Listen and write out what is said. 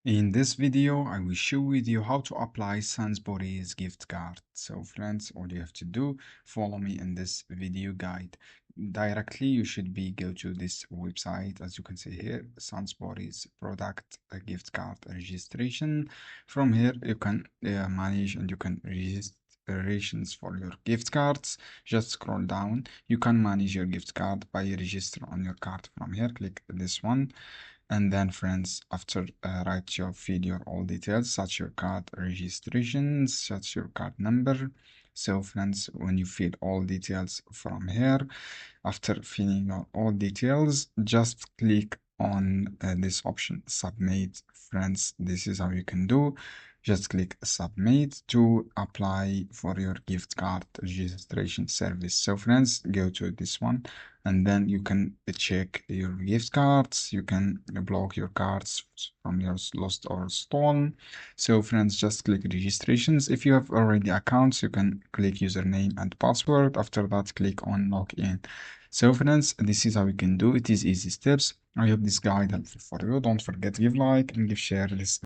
In this video, I will show with you how to apply Sainsbury's gift card. So friends, all you have to do, follow me in this video guide. Directly, you should go to this website, as you can see here, Sainsbury's product gift card registration. From here, you can manage and you can registrations for your gift cards. Just scroll down. You can manage your gift card by register on your card from here. Click this one. And then friends, after write your feed your all details, such your card registrations, such your card number. So friends, when you feed all details from here, after filling your all details, just click on this option submit. Friends, this is how you can do. Just click submit to apply for your gift card registration service. So friends, go to this one and then you can check your gift cards. You can block your cards from your lost or stolen. So friends, just click registrations. If you have already accounts, you can click username and password. After that, click on login. So friends, this is how you can do it. Is easy steps. I hope this guide helpful for you. Don't forget to give like and give share this